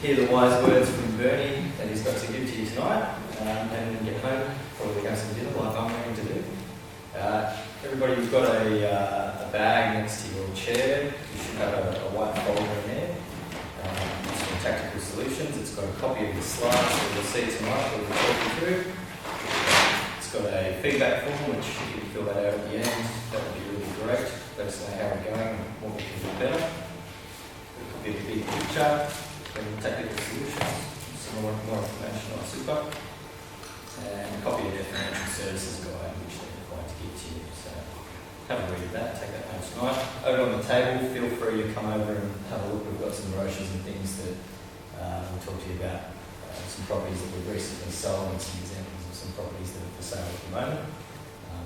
hear the wise words from Bernie that he's got to give to you tonight, and then get home, probably have some dinner like I'm going to do. Everybody, you've got a bag next to your chair. You should have a white folder in there. It's from Tactical Solutions. It's got a copy of the slides that you'll see tonight that we'll talk you through. It's got a feedback form, which if you can fill that out at the end, that would be really great. Let us know how we're going and what we can do better. A copy of the big picture from Tactical Solutions, some more information on super, and a copy of their financial services guide, which they're required to give to you. So have a read of that, take that home tonight. Over on the table, feel free to come over and have a look. We've got some brochures and things that we'll talk to you about. Some properties that we've recently sold and some examples of some properties that are for sale at the moment,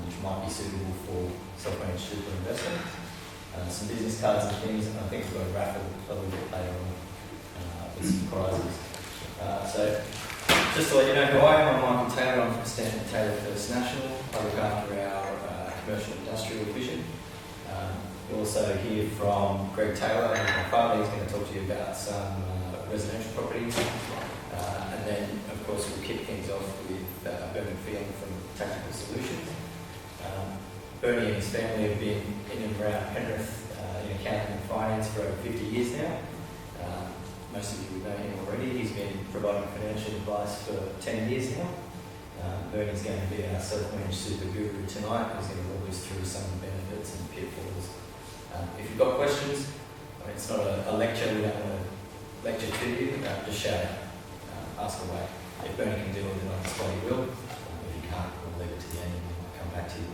which might be suitable for self-managed super investment. Some business cards and things, and I think we've got a raffle a little bit later on with some prizes. So just to let you know who I am, I'm Michael Taylor. I'm from Stanton First National. I look after our commercial industrial division. You'll also hear from Greg Taylor, and my father. He's going to talk to you about some residential properties. And then, of course, we'll kick things off with Bernie Field from Tactical Solutions. Bernie and his family have been in and around Penrith in accounting and finance for over 50 years now. Most of you would know him already. He's been providing financial advice for 10 years now. Bernie's going to be our self-managed super guru tonight. He's going to walk us through some of the benefits and pitfalls. If you've got questions, it's not a lecture. We don't want to lecture to you. Just shout out. Ask away. If Bernie can deal with it on display, he will. If you can't, we'll leave it to the end and we might come back to you.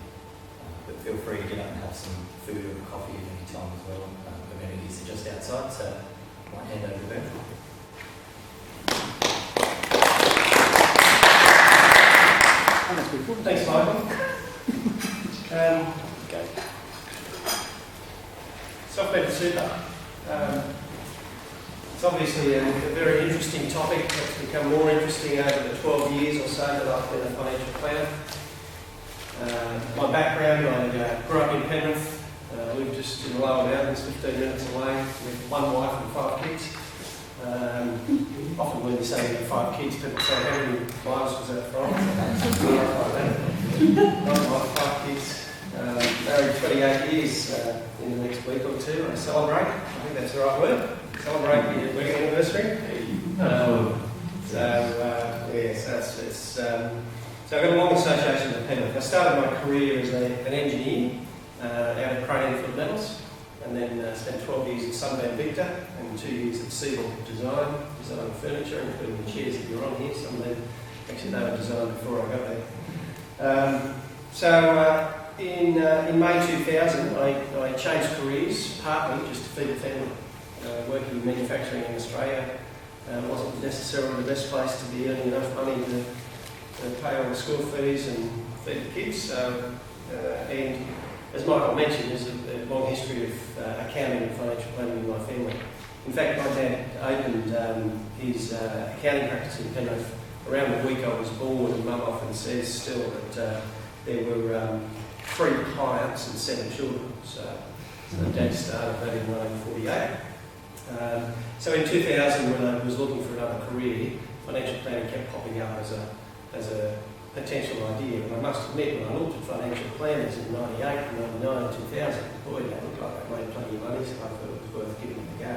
But feel free to get up and have some food or coffee at any time as well. Amenities are just outside, so I might hand over to Bernie. Thanks, Michael. Okay. Self-managed super. It's obviously a very interesting topic. It's become more interesting over the 12 years or so that I've been a financial planner. My background, I grew up in Penrith, lived just in the lower mountains, 15 minutes away, with one wife and 5 kids. Often when you say you have 5 kids, people say, how many wives was that from? One wife, 5 kids. Married 28 years in the next week or two. I celebrate. I think that's the right word. Celebrate the wedding anniversary. So I've got a long association with Penrith. I started my career as an engineer out of Cranium Metals, and then spent 12 years at Sunban Victor and 2 years at Seagull Designing furniture, including the chairs that you're on here. Some of them, actually, they were designed before I got there. In May 2000, I changed careers, partly just to feed the family. Working in manufacturing in Australia wasn't necessarily the best place to be earning enough money to pay all the school fees and feed the kids. And as Michael mentioned, there's a long history of accounting and financial planning in my family. In fact, my dad opened his accounting practice in Penrith around the week I was born, and Mum often says still that there were 3 clients and 7 children. So Dad started that in 1948. So in 2000, when I was looking for another career, financial planning kept popping up as a potential idea. And I must admit, when I looked at financial planners in 98, 99, 2000, boy, they looked like they made plenty of money, so I thought it was worth giving it a go.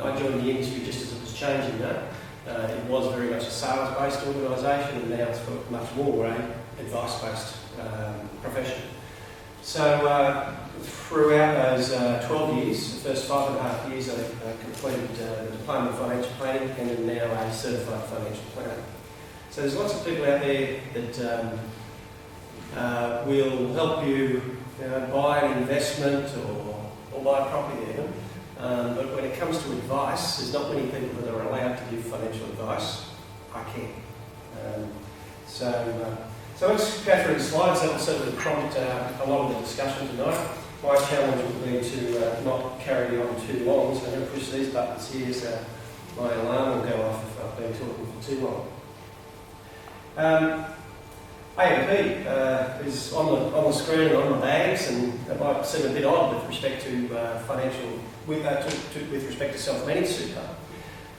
I joined the industry just as it was changing though. It was very much a sales-based organisation, and now it's much more an advice-based profession. So throughout those 12 years, the first 5.5 years, I completed the Diploma in Financial Planning and am now a Certified Financial Planner. So there's lots of people out there that will help you, buy an investment or buy a property even. But when it comes to advice, there's not many people that are allowed to give financial advice. I can. So let's go through the slides. That will certainly prompt a lot of the discussion tonight. My challenge will be to not carry on too long, so I'm going to push these buttons here so my alarm will go off if I've been talking for too long. AMP is on the screen and on the bags, and it might seem a bit odd with respect to with respect to self-managed super.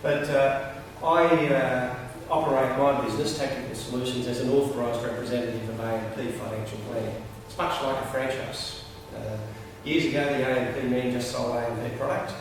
But I operate my business, Tactical Solutions, as an authorised representative of A&P Financial Planning. It's much like a franchise. Years ago, the A&P man just sold A&P product.